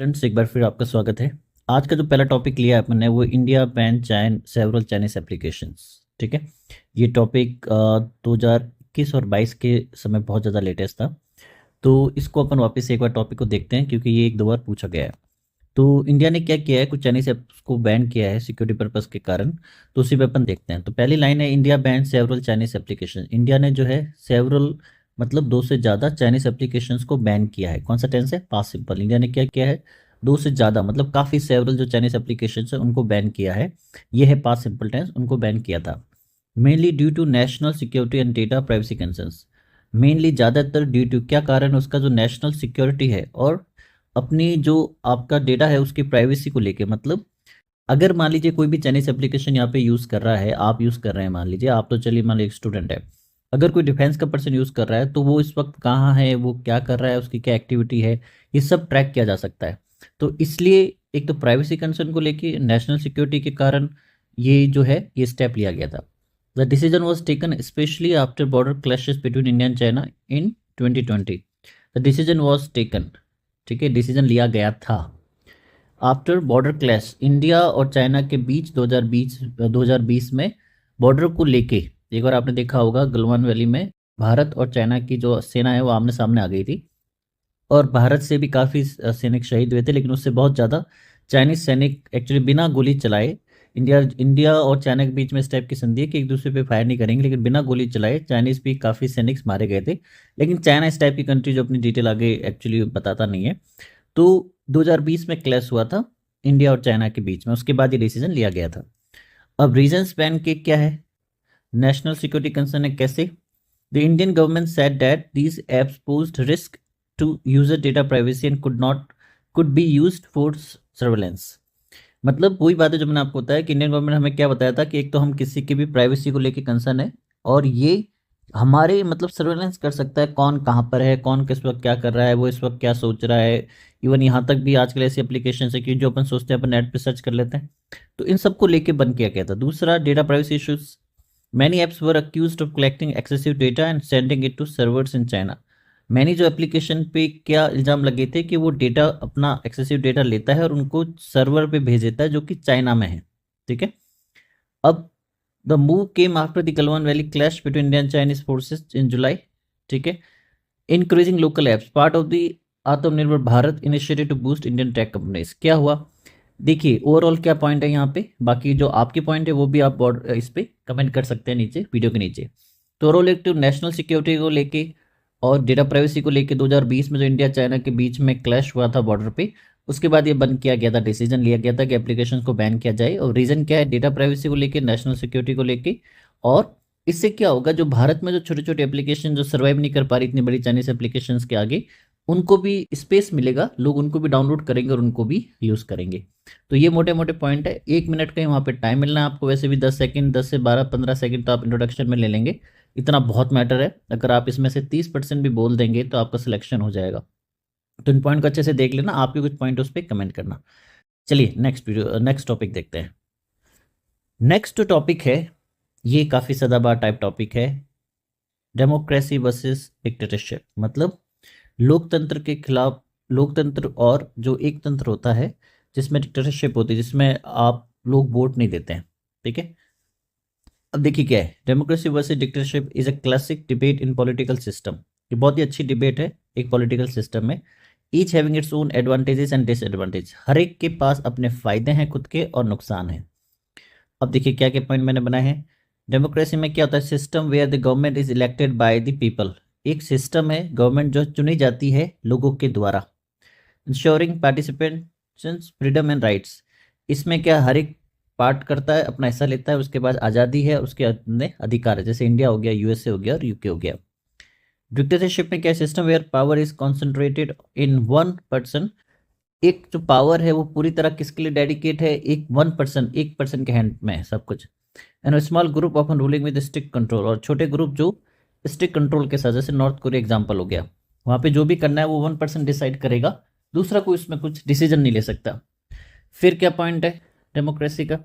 Friends, एक बार फिर आपका स्वागत है। आज का जो पहला टॉपिक लिया है अपन ने वो India ban China several Chinese applications. ठीक है। ये टॉपिक 2021 और 22 के समय बहुत ज़्यादा लेटेस्ट था। तो इसको अपन वापस से एक बार टॉपिक को देखते हैं क्योंकि ये एक दो बार पूछा गया है। तो इंडिया ने क्या किया है, कुछ चाइनीज ऐप्स को बैन किया है सिक्योरिटी पर्पस के कारण। तो उसी पे अपन देखते हैं। तो पहली लाइन है, India ban several Chinese application. India ने जो है सेवरल मतलब दो से ज़्यादा चाइनीज एप्लीकेशंस को बैन किया है। कौन सा टेंस है? Past simple. इंडिया ने क्या किया है? दो से ज़्यादा मतलब काफ़ी सेवरल जो चाइनीज एप्लीकेशंस है उनको बैन किया है। ये है पास्ट सिंपल टेंस, उनको बैन किया था। Mainly due to national security and data privacy concerns. Mainly ज़्यादातर ड्यू टू क्या कारण, उसका जो नेशनल सिक्योरिटी है और अपनी जो आपका डेटा है उसकी प्राइवेसी को लेके। मतलब अगर मान लीजिए कोई भी चाइनीज एप्लीकेशन यहाँ पे यूज़ कर रहा है, आप यूज़ कर रहे हैं, मान लीजिए आप तो चलिए मान लीजिए एक स्टूडेंट है। अगर कोई डिफेंस का पर्सन यूज़ कर रहा है तो वो इस वक्त कहाँ है, वो क्या कर रहा है, उसकी क्या एक्टिविटी है, ये सब ट्रैक किया जा सकता है। तो इसलिए एक तो प्राइवेसी कंसर्न को लेके, नेशनल सिक्योरिटी के कारण ये जो है ये स्टेप लिया गया था। The decision was taken specially after border clashes between India and China in 2020। The decision was taken, ठीक है, डिसीजन लिया गया था आफ्टर बॉर्डर क्लैश इंडिया और चाइना के बीच 2020 में बॉर्डर को लेके। एक बार आपने देखा होगा गलवान वैली में भारत और चाइना की जो सेना है वो आमने सामने आ गई थी और भारत से भी काफ़ी सैनिक शहीद हुए थे, लेकिन उससे बहुत ज़्यादा चाइनीज सैनिक एक्चुअली बिना गोली चलाए। इंडिया इंडिया और चाइना के बीच में इस टाइप की संधि है कि एक दूसरे पे फायर नहीं करेंगे, लेकिन बिना गोली चलाए चाइनीज भी काफ़ी सैनिक मारे गए थे। लेकिन चाइना इस टाइप की कंट्री जो अपनी डिटेल आगे एक्चुअली बताता नहीं है। तो 2020 में क्लैश हुआ था इंडिया और चाइना के बीच में, उसके बाद ये डिसीजन लिया गया था। अब रीजंस बैन के क्या है? नेशनल सिक्योरिटी कंसर्न है। कैसे? The Indian government said that these apps posed risk to user data privacy and could be used for surveillance. मतलब वही बात है जो मैंने आपको बताया कि इंडियन गवर्नमेंट हमें क्या बताया था कि एक तो हम किसी की भी प्राइवेसी को लेके कंसर्न है और ये हमारे मतलब सर्वेलेंस कर सकता है, कौन कहाँ पर है, कौन किस वक्त क्या कर रहा है, वो इस वक्त क्या सोच रहा है। इवन यहाँ तक भी आजकल ऐसी एप्लीकेशन है कि जो अपन सोचते हैं अपन नेट पे सर्च कर लेते हैं। तो इन सबको लेके बंद किया गया था। दूसरा, data privacy issues. Many apps were accused of collecting excessive data and sending it to servers in China. Many जो एप्लीकेशन पे क्या इल्ज़ाम लगे थे कि वो डेटा अपना एक्सेसिव डेटा लेता है और उनको सर्वर पे भेज देता है जो कि चाइना में है। ठीक है। अब the move came after the Galwan valley clash between Indian Chinese forces in July. ठीक है। Increasing local apps part of the Atmanirbhar Bharat initiative to boost Indian tech companies. क्या हुआ? देखिए ओवरऑल क्या पॉइंट है यहाँ पे, बाकी जो आपके पॉइंट है वो भी आप इस पे कमेंट कर सकते हैं नीचे वीडियो के नीचे। तो ओवरऑल एक तो नेशनल सिक्योरिटी को लेके और डेटा प्राइवेसी को लेके 2020 में जो इंडिया चाइना के बीच में क्लैश हुआ था बॉर्डर पे, उसके बाद ये बंद किया गया था, डिसीजन लिया गया था कि एप्लीकेशन को बैन किया जाए। और रीज़न क्या है? डेटा प्राइवेसी को लेके, नेशनल सिक्योरिटी को लेके। और इससे क्या होगा, जो भारत में जो छोटे छोटे एप्लीकेशन जो सर्वाइव नहीं कर पा रही इतनी बड़ी चाइनीज एप्लीकेशंस के आगे, उनको भी स्पेस मिलेगा, लोग उनको भी डाउनलोड करेंगे और उनको भी यूज़ करेंगे। तो ये मोटे मोटे पॉइंट है। 1 मिनट का ही वहाँ पे टाइम मिलना है आपको, वैसे भी 10 सेकंड, 10 से 12-15 सेकंड तो आप इंट्रोडक्शन में ले लेंगे। इतना बहुत मैटर है। अगर आप इसमें से 30% भी बोल देंगे तो आपका सिलेक्शन हो जाएगा। तो इन पॉइंट को अच्छे से देख लेना, आपके कुछ पॉइंट उस पर कमेंट करना। चलिए नेक्स्ट टॉपिक देखते हैं। नेक्स्ट टॉपिक है, ये काफ़ी सदाबहार टाइप टॉपिक है, डेमोक्रेसी वर्सेस डिक्टेटरशिप। मतलब लोकतंत्र के खिलाफ, लोकतंत्र और जो एक तंत्र होता है जिसमें डिक्टेटरशिप होती है, जिसमें आप लोग वोट नहीं देते हैं। ठीक है। अब देखिए क्या है, democracy versus dictatorship is a classic debate in political system. ये बहुत ही अच्छी डिबेट है एक पॉलिटिकल सिस्टम में। Each having its own advantages and disadvantage. हर एक के पास अपने फायदे हैं खुद के और नुकसान हैं। अब देखिए क्या क्या पॉइंट मैंने बनाए हैं। डेमोक्रेसी में क्या होता है? System where the government is elected by the people. एक सिस्टम है, गवर्नमेंट जो चुनी जाती है लोगों के द्वारा। Ensuring participation freedom and rights. इसमें क्या हर एक पार्ट करता है, अपना हिस्सा लेता है, उसके बाद आज़ादी है, उसके अपने अधिकार है, जैसे इंडिया हो गया, यूएसए हो गया और यूके हो गया। डिक्टेटरशिप में क्या? System where power is concentrated in one person. एक जो पावर है वो पूरी तरह किसके लिए डेडिकेट है? एक वन पर्सन, एक पर्सन के हैंड में है सब कुछ। And small group of ruling with strict control. और छोटे ग्रुप जो स्ट्रिक्ट कंट्रोल के साथ, जैसे नॉर्थ कोरिया एग्जाम्पल हो गया, वहाँ पे जो भी करना है वो वन पर्सन डिसाइड करेगा, दूसरा कोई उसमें कुछ डिसीजन नहीं ले सकता। फिर क्या पॉइंट है डेमोक्रेसी का?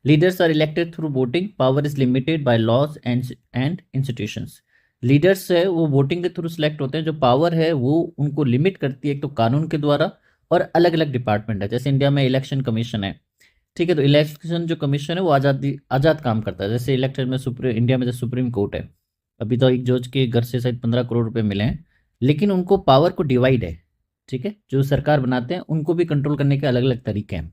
Leaders are elected through voting, power is limited by laws and institutions. Leaders है वो वोटिंग के थ्रू सिलेक्ट होते हैं, जो पावर है वो उनको लिमिट करती है एक तो कानून के द्वारा और अलग अलग डिपार्टमेंट है। जैसे इंडिया में इलेक्शन कमीशन है, ठीक है, तो इलेक्शन जो कमीशन है वो आज़ाद काम करता है। जैसे इलेक्शन में इंडिया में जो सुप्रीम कोर्ट है, अभी तो एक जज के घर से शायद 15 करोड़ रुपए मिले हैं, लेकिन उनको पावर को डिवाइड है, ठीक है, जो सरकार बनाते हैं उनको भी कंट्रोल करने के अलग अलग तरीके हैं।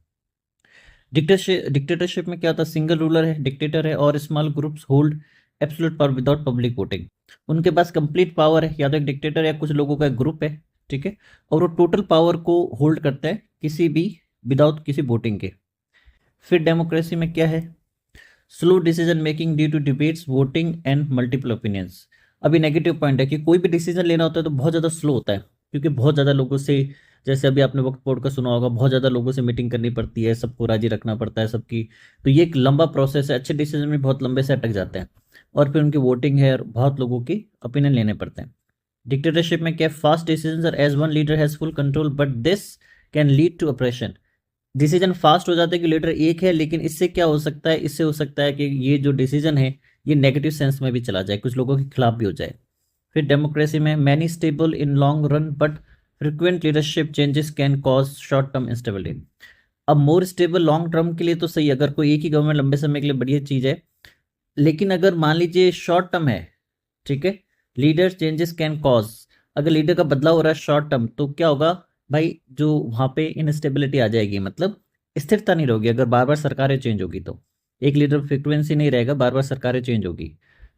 डिक्टेटरशिप में क्या होता है, सिंगल रूलर है, डिक्टेटर है, और small groups hold absolute power without public voting. उनके पास कंप्लीट पावर है, या तो एक डिक्टेटर या कुछ लोगों का एक ग्रुप है, ठीक है, और वो टोटल पावर को होल्ड करता है किसी भी विदाउट किसी वोटिंग के। फिर डेमोक्रेसी में क्या है, slow decision making due to debates voting and multiple opinions. अभी नेगेटिव पॉइंट है कि कोई भी डिसीजन लेना होता है तो बहुत ज़्यादा स्लो होता है, क्योंकि बहुत ज़्यादा लोगों से, जैसे अभी आपने वक्त बोर्ड का सुना होगा, बहुत ज़्यादा लोगों से मीटिंग करनी पड़ती है, सबको राजी रखना पड़ता है सबकी, तो ये एक लंबा प्रोसेस है। अच्छे डिसीजन में बहुत लंबे से अटक जाते हैं, और फिर उनकी वोटिंग है और बहुत लोगों की ओपिनियन लेने पड़ते हैं। डिक्टेटरशिप में क्या, fast decision are as one leader has full control but this can lead to operation. Decision fast हो जाता है कि लीडर एक है, लेकिन इससे क्या हो सकता है, इससे हो सकता है कि ये जो डिसीजन है ये नेगेटिव सेंस में भी चला जाए, कुछ लोगों के खिलाफ भी हो जाए। फिर डेमोक्रेसी में many stable in long run but frequent leadership changes can cause short term instability. अब मोर स्टेबल लॉन्ग टर्म के लिए तो सही, अगर कोई एक ही गवर्नमेंट लंबे समय के लिए बढ़िया चीज़ है, लेकिन अगर मान लीजिए शॉर्ट टर्म है, ठीक है, लीडर चेंजेस कैन कॉज, अगर लीडर का बदलाव हो रहा है शॉर्ट टर्म, तो क्या होगा भाई, जो वहाँ पे इनस्टेबिलिटी आ जाएगी, मतलब स्थिरता नहीं रहेगी। अगर बार बार सरकारें चेंज होगी तो एक लीडर फ्रिक्वेंसी नहीं रहेगा, बार बार सरकारें चेंज होगी।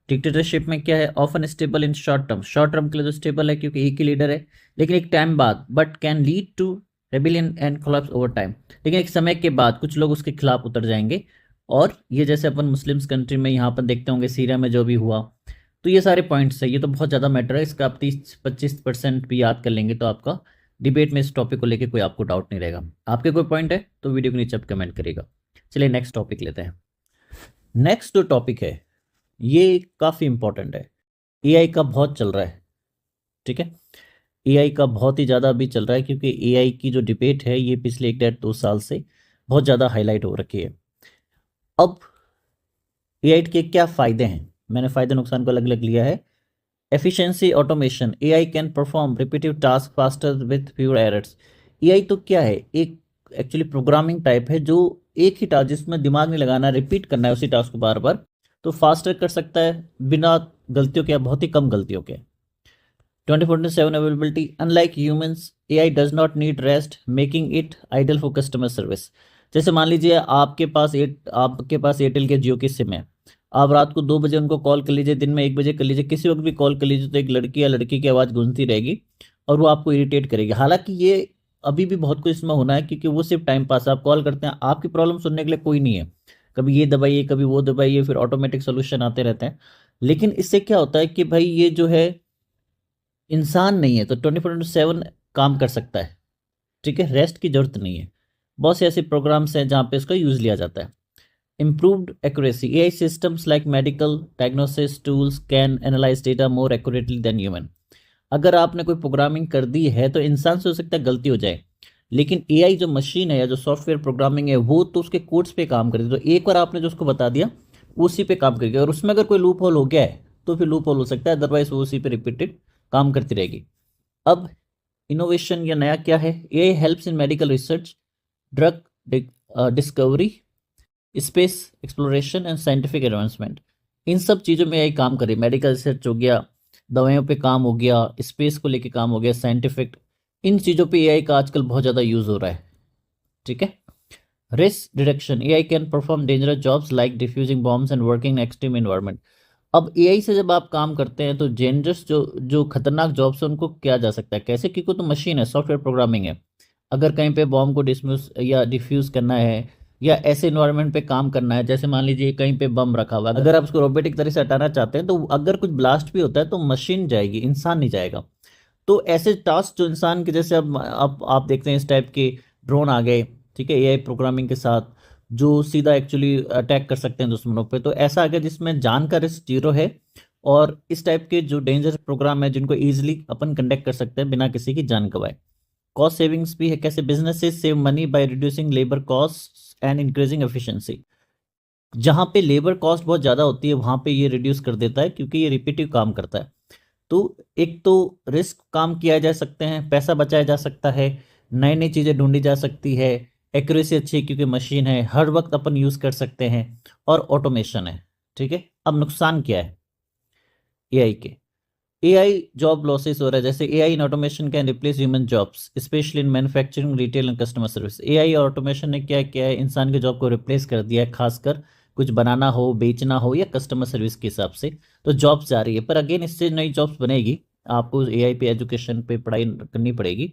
डिक्टेटरशिप में क्या है, often stable in short term, short term के लिए तो स्टेबल है क्योंकि एक ही लीडर है, लेकिन एक टाइम बाद, but can lead to rebellion and collapse over time, लेकिन एक समय के बाद कुछ लोग उसके खिलाफ उतर जाएंगे। और ये जैसे अपन मुस्लिम्स कंट्री में यहाँ पर देखते होंगे, सीरिया में जो भी हुआ, तो ये सारे पॉइंट्स है, ये तो बहुत ज़्यादा मैटर है, इसका आप 30-25% भी याद कर लेंगे तो आपका डिबेट में इस टॉपिक को लेके कोई आपको डाउट नहीं रहेगा। आपके कोई पॉइंट है तो वीडियो के नीचे आप कमेंट करेगा। चलिए नेक्स्ट टॉपिक लेते हैं। नेक्स्ट जो टॉपिक है ये काफ़ी इंपॉर्टेंट है, एआई का बहुत चल रहा है, ठीक है, एआई का बहुत ही ज़्यादा अभी चल रहा है, क्योंकि एआई की जो डिबेट है ये पिछले 1-1.5 साल से बहुत ज़्यादा हाईलाइट हो रखी है। अब एआई के क्या फ़ायदे हैं, मैंने फ़ायदे नुकसान को अलग अलग लिया है। Efficiency automation, AI can perform repetitive task faster with fewer errors. AI तो क्या है, एक एक्चुअली प्रोग्रामिंग टाइप है, जो एक ही टास्क जिसमें दिमाग नहीं लगाना, रिपीट करना है उसी टास्क को बार बार, तो फास्टर कर सकता है बिना गलतियों के, बहुत ही कम गलतियों के। 24/7 availability, unlike humans AI does not need rest making it ideal for customer service. जैसे मान लीजिए आपके पास एयरटेल के जियो की सिम है, आप रात को 2 बजे उनको कॉल कर लीजिए, दिन में 1 बजे कर लीजिए, किसी वक्त भी कॉल कर लीजिए, तो एक लड़की या लड़की की आवाज़ गूंजती रहेगी और वो आपको इरिटेट करेगी। हालांकि ये अभी भी बहुत कुछ इसमें होना है, क्योंकि वो सिर्फ टाइम पास, आप कॉल करते हैं, आपकी प्रॉब्लम सुनने के लिए कोई नहीं है, कभी ये दबाइए कभी वो दबाइए, फिर ऑटोमेटिक सोल्यूशन आते रहते हैं। लेकिन इससे क्या होता है कि भाई ये जो है इंसान नहीं है, तो 24/7 काम कर सकता है, ठीक है, रेस्ट की जरूरत नहीं है। बहुत से ऐसे प्रोग्राम्स हैं जहाँ पे इसका यूज़ लिया जाता है। Improved accuracy, AI systems like medical diagnosis tools can analyze data more accurately than human। अगर आपने कोई प्रोग्रामिंग कर दी है तो इंसान से हो सकता है गलती हो जाए, लेकिन एआई जो मशीन है या जो सॉफ्टवेयर प्रोग्रामिंग है वो तो उसके कोड्स पे काम करती है, तो एक बार आपने जो उसको बता दिया वो उसी पे काम करेगी, और उसमें अगर कोई लूप होल हो गया है तो फिर लूप होल हो सकता है, अदरवाइज वो उसी पे रिपीटेड काम करती रहेगी। अब इनोवेशन या नया क्या है, AI helps in medical research, drug discovery, space exploration and scientific advancement. इन सब चीज़ों में एआई काम करे, मेडिकल रिसर्च हो गया, दवाइयों पे काम हो गया, स्पेस को लेके काम हो गया, साइंटिफिक, इन चीज़ों पे एआई का आजकल बहुत ज़्यादा यूज़ हो रहा है, ठीक है। Risk detection, AI can perform dangerous jobs like defusing bombs and working in extreme environment. अब एआई से जब आप काम करते हैं तो डेंजरस जो जो खतरनाक जॉब्स है उनको किया जा सकता है, कैसे, क्योंकि तो मशीन है, सॉफ्टवेयर प्रोग्रामिंग है। अगर कहीं पे बॉम्ब को डिसम्यूज या डिफ्यूज़ करना है या ऐसे इन्वायरमेंट पे काम करना है, जैसे मान लीजिए कहीं पे बम रखा हुआ है, अगर आप उसको रोबोटिक तरह से हटाना चाहते हैं, तो अगर कुछ ब्लास्ट भी होता है तो मशीन जाएगी, इंसान नहीं जाएगा। तो ऐसे टास्क जो इंसान के, जैसे अब आप देखते हैं इस टाइप के ड्रोन आ गए, ठीक है, एआई प्रोग्रामिंग के साथ, जो सीधा एक्चुअली अटैक कर सकते हैं दुश्मनों पे, तो ऐसा आ गया जिसमें जान का रिस्क जीरो है। और इस टाइप के जो डेंजर प्रोग्राम है जिनको ईजिली अपन कंडक्ट कर सकते हैं बिना किसी की जान गंवाए। कॉस्ट सेविंग्स भी है, कैसे, businesses save money by reducing labour cost and increasing efficiency. जहाँ पे लेबर कॉस्ट बहुत ज़्यादा होती है वहाँ पे ये रिड्यूस कर देता है, क्योंकि ये रिपीटिव काम करता है। तो एक तो रिस्क काम किया जा सकते हैं, पैसा बचाया जा सकता है, नई नई चीज़ें ढूंढी जा सकती है, एक्यूरेसी अच्छी है क्योंकि मशीन है, हर वक्त अपन यूज़ कर सकते हैं, और ऑटोमेशन है। ठीक है, अब नुकसान क्या है एआई के? एआई जॉब लॉसेस हो रहा है, जैसे AI in automation can replace human jobs specially in manufacturing, retail and customer service. AI और ऑटोमेशन ने क्या किया है, इंसान के जॉब को रिप्लेस कर दिया है, खासकर कुछ बनाना हो, बेचना हो, या कस्टमर सर्विस के हिसाब से। तो जॉब्स जा रही है, पर अगेन इससे नई जॉब्स बनेगी, आपको एआई पे एजुकेशन पे पढ़ाई करनी पड़ेगी,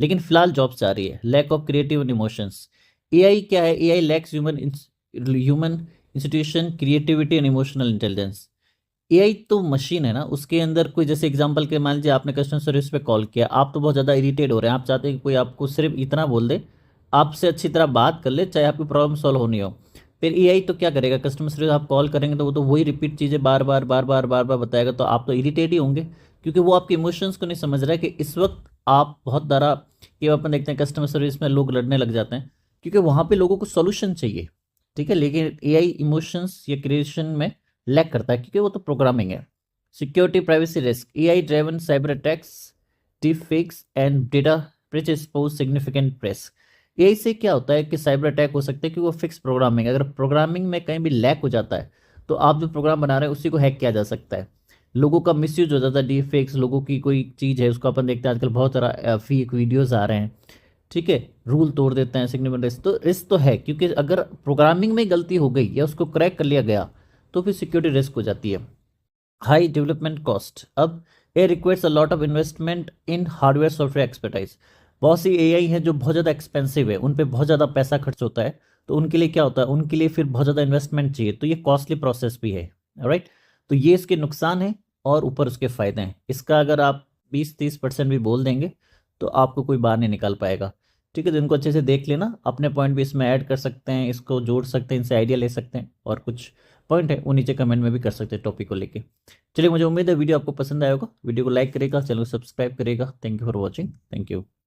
लेकिन फिलहाल जॉब्स जा रही है। Lack of creative and emotions, AI क्या है, AI lacks human institution creativity and emotional intelligence. AI तो मशीन है ना, उसके अंदर कोई, जैसे एग्जांपल के मान लीजिए आपने कस्टमर सर्विस पे कॉल किया, आप तो बहुत ज़्यादा इरिटेट हो रहे हैं, आप चाहते हैं कि कोई आपको सिर्फ इतना बोल दे, आपसे अच्छी तरह बात कर ले, चाहे आपकी प्रॉब्लम सॉल्व होनी हो। फिर एआई तो क्या करेगा, कस्टमर सर्विस आप कॉल करेंगे तो वो तो वही रिपीट चीज़ें बार बार बार बार बार बार बताएगा, तो आप तो इरिटेट ही होंगे, क्योंकि वो आपके इमोशंस को नहीं समझ रहा है कि इस वक्त आप बहुत ज़्यादा, कि अपन देखते हैं कस्टमर सर्विस में लोग लड़ने लग जाते हैं, क्योंकि वहाँ पे लोगों को सोल्यूशन चाहिए। ठीक है, लेकिन एआई इमोशंस या क्रिएशन में लैक करता है, क्योंकि वो तो प्रोग्रामिंग है। Security privacy risk, AI driven cyber attacks, deep fakes and data breaches pose significant risk. AI से क्या होता है कि साइबर अटैक हो सकते हैं, क्योंकि वो फिक्स प्रोग्रामिंग, अगर प्रोग्रामिंग में कहीं भी लैक हो जाता है तो आप जो प्रोग्राम बना रहे हैं उसी को हैक किया जा सकता है, लोगों का मिसयूज हो जाता है, डीप फेक्स, लोगों की कोई चीज़ है उसको अपन देखते हैं आजकल बहुत सारा फेक वीडियोज़ आ रहे हैं। ठीक है, रूल तोड़ देते हैं, सिग्निफिकेंट रिस्क तो है, क्योंकि अगर प्रोग्रामिंग में गलती हो गई या उसको क्रैक कर लिया गया तो फिर सिक्योरिटी रिस्क हो जाती है। हाई डेवलपमेंट कॉस्ट, अब a requires a lot of investment in hardware software expertise. बहुत सी एआई हैं जो बहुत ज़्यादा एक्सपेंसिव है, उन पे बहुत ज़्यादा पैसा खर्च होता है, तो उनके लिए क्या होता है, उनके लिए फिर बहुत ज़्यादा इन्वेस्टमेंट चाहिए, तो ये कॉस्टली प्रोसेस भी है। राइट, तो ये इसके नुकसान है और ऊपर उसके फ़ायदे हैं। इसका अगर आप 20-30% भी बोल देंगे तो आपको कोई बाहर नहीं निकाल पाएगा। ठीक है, तो इनको अच्छे से देख लेना, अपने पॉइंट भी इसमें ऐड कर सकते हैं, इसको जोड़ सकते हैं, इनसे आइडिया ले सकते हैं, और कुछ पॉइंट है वो नीचे कमेंट में भी कर सकते हैं टॉपिक को लेके। चलिए, मुझे उम्मीद है वीडियो आपको पसंद आया होगा, वीडियो को लाइक करेगा, चैनल को सब्सक्राइब करेगा। Thank you for watching, thank you.